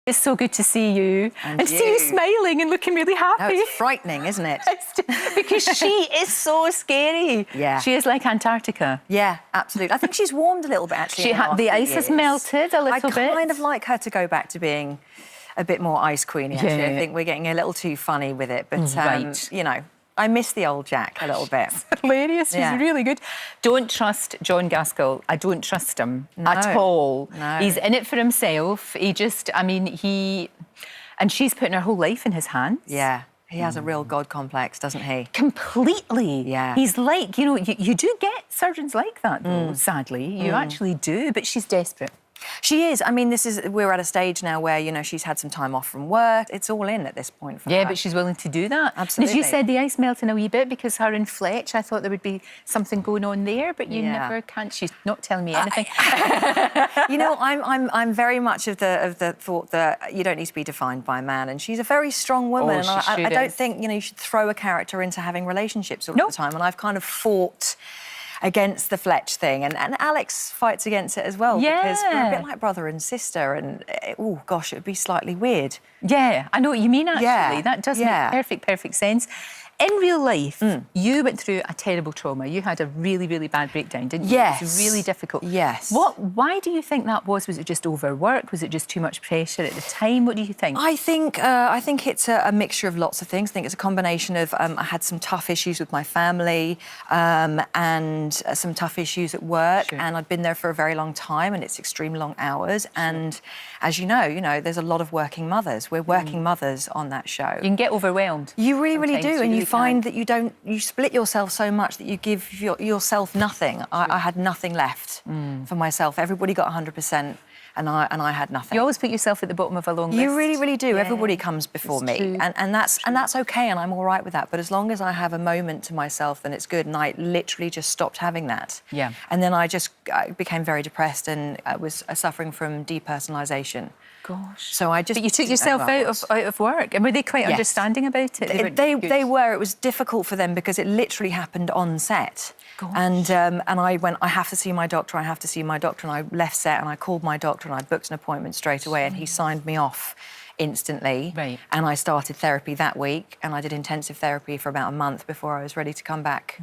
It's so good to see you and you. see you smiling and looking really happy. No, it's frightening, isn't it? Because she is so scary. Yeah. She is like Antarctica. Yeah, absolutely. I think she's warmed a little bit, actually. The ice has melted a little bit. I kind of like her to go back to being a bit more ice queenie, actually. Yeah. I think we're getting a little too funny with it. But, Right. you know, I miss the old Jack a little bit. It's hilarious. He's Yeah. really good. Don't trust John Gaskell. I don't trust him at all. No. He's in it for himself. He just, I mean, and she's putting her whole life in his hands. Yeah. He has a real God complex, doesn't he? Completely. Yeah. He's like, you know, you do get surgeons like that, though, sadly. You actually do, but she's desperate. She is. I mean, we're at a stage now where, you know, she's had some time off from work. It's all in at this point for her. Yeah, but she's willing to do that. Absolutely. As you said, the ice melting a wee bit because her and Fletch, I thought there would be something going on there, but you never can. She's not telling me anything. You know, I'm very much of the thought that you don't need to be defined by a man, and she's a very strong woman. Oh, and I don't think, you know, you should throw a character into having relationships all the time. And I've kind of fought against the Fletch thing, and Alex fights against it as well, because we're a bit like brother and sister, and oh gosh, it would be slightly weird. Yeah, I know what you mean, actually. Yeah. That does make perfect sense. In real life, you went through a terrible trauma. You had a really, really bad breakdown, didn't you? Yes. It was really difficult. Yes. Why do you think that was? Was it just overwork? Was it just too much pressure at the time? What do you think? I think it's a mixture of lots of things. I think it's a combination of I had some tough issues with my family and some tough issues at work, and I'd been there for a very long time, and it's extremely long hours. And as you know, there's a lot of working mothers. We're working mothers on that show. You can get overwhelmed. You really, really do, and you find can. that you split yourself so much that you give yourself nothing. I had nothing left for myself. Everybody got 100%, and I had nothing. You always put yourself at the bottom of a long list. You really, really do. Yeah. Everybody comes before me, and that's okay, and I'm all right with that. But as long as I have a moment to myself, then it's good. And I literally just stopped having that. Yeah. And then I became very depressed, and I was suffering from depersonalization. Gosh. So I just. But you took yourself out of work, and were they quite understanding about it? They were. It was difficult for them because it literally happened on set. Gosh. And I went, I have to see my doctor, I have to see my doctor. And I left set and I called my doctor and I booked an appointment straight away, and he signed me off instantly. Right. And I started therapy that week, and I did intensive therapy for about a month before I was ready to come back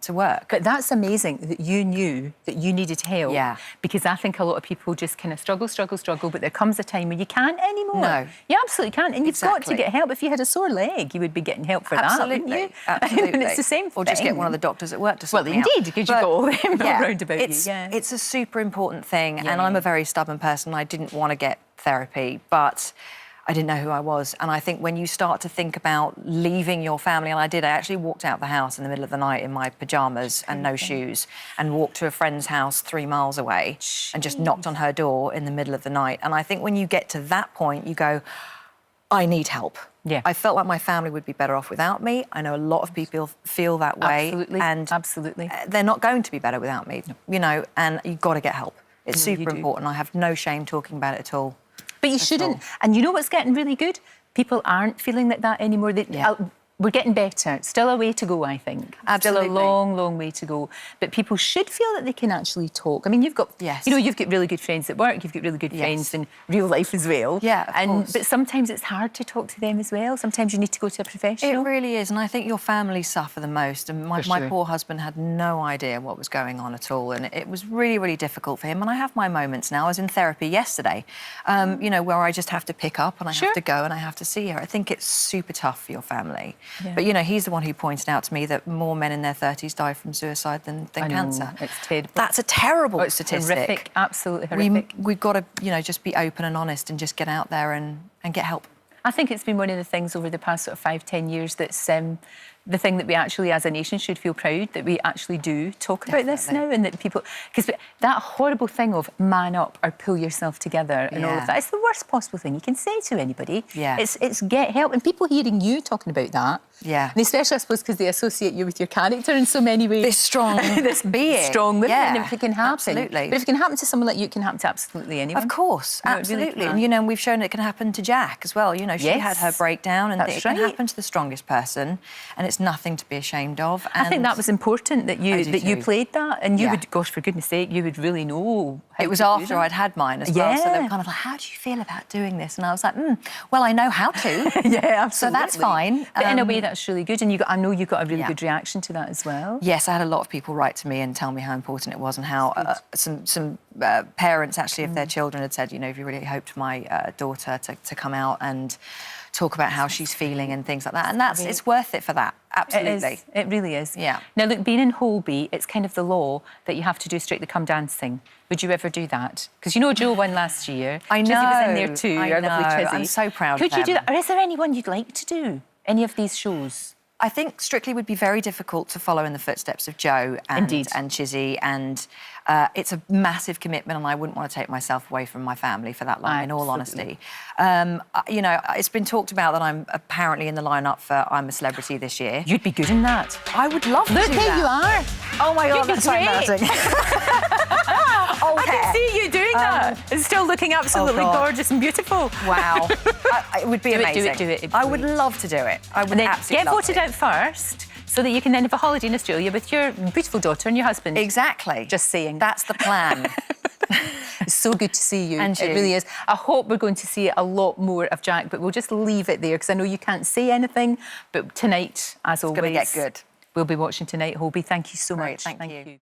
to work. But that's amazing that you knew that you needed help. Yeah. Because I think a lot of people just kind of struggle, but there comes a time when you can't anymore. No. You absolutely can't, and you've got to get help. If you had a sore leg, you would be getting help for that, wouldn't you? Absolutely. And it's the same thing. Or just get one of the doctors at work to sort me out. Well, indeed, because you've got all them around about you. It's a super important thing, and I'm a very stubborn person. I didn't want to get therapy, but I didn't know who I was. And I think when you start to think about leaving your family, and I actually walked out the house in the middle of the night in my pyjamas and no shoes, and walked to a friend's house 3 miles away and just knocked on her door in the middle of the night. And I think when you get to that point, you go, I need help. Yeah. I felt like my family would be better off without me. I know a lot of people feel that way. Absolutely. And they're not going to be better without me, you know, and you've got to get help. It's super important. I have no shame talking about it at all. But you shouldn't. And you know what's getting really good? People aren't feeling like that anymore. We're getting better. Still a way to go, I think. Absolutely. Still a long, long way to go. But people should feel that they can actually talk. I mean, you've got, you've got really good friends at work. You've got really good friends in real life as well. Yeah, of course. But sometimes it's hard to talk to them as well. Sometimes you need to go to a professional. It really is, and I think your family suffer the most. And my poor husband had no idea what was going on at all, and it was really, really difficult for him. And I have my moments now. I was in therapy yesterday, you know, where I just have to pick up and I have to go and I have to see her. I think it's super tough for your family. Yeah. But, you know, he's the one who pointed out to me that more men in their 30s die from suicide than cancer. It's terrible. That's a terrible statistic. Horrific, absolutely horrific. We've got to, you know, just be open and honest and just get out there and get help. I think it's been one of the things over the past sort of 5-10 years that's the thing that we actually, as a nation, should feel proud that we actually do talk about this now, and that people, because that horrible thing of man up or pull yourself together and all of that, it's the worst possible thing you can say to anybody. Yeah. It's get help, and people hearing you talking about that. Yeah. And especially, I suppose, because they associate you with your character in so many ways. This strong, this being. Strong woman, yeah, and if it can happen. Absolutely. But if it can happen to someone like you, it can happen to absolutely anyone. Of course, absolutely. Really, and, you know, we've shown it can happen to Jack as well. You know, she had her breakdown, and it can happen to the strongest person. And it's It's nothing to be ashamed of. I think that was important that you played that, and you would, gosh, for goodness sake, you would really know. It was after I'd had mine as well, so they were kind of like, "How do you feel about doing this?" And I was like, "Well, I know how to." Yeah, absolutely. So that's fine. But in a way, that's really good, and I know you got a really good reaction to that as well. Yes, I had a lot of people write to me and tell me how important it was, and how some parents actually of their children had said, you know, "If you really hoped my daughter to come out and talk about how she's feeling and things like that," and it's worth it for that. Absolutely. It really is. Yeah. Now, look, being in Holby, it's kind of the law that you have to do Strictly Come Dancing. Would you ever do that? Because you know Joe won last year. I know. Chizzy was in there too. I Our know. lovely Chizzy. I'm so proud Could of you do them. that? Or is there anyone you'd like to do? Any of these shows? I think Strictly would be very difficult to follow in the footsteps of Joe and Chizzy, and it's a massive commitment, and I wouldn't want to take myself away from my family for that long, in all honesty. You know, it's been talked about that I'm apparently in the lineup for I'm a Celebrity this year. You'd be good in that. I would love to do that. Look, here you are. Oh my God, You'd be that's so embarrassing. I can see you doing that. And still looking absolutely gorgeous and beautiful. Wow. It would be amazing. Do it. I would love to do it. I would absolutely get love voted out first, so that you can then have a holiday in Australia with your beautiful daughter and your husband. Exactly. Just saying. That's the plan. It's so good to see you. And you. It really is. I hope we're going to see a lot more of Jack, but we'll just leave it there because I know you can't say anything. But tonight, as always, it's going to get good. We'll be watching tonight, Holby. Thank you so much. Thank you.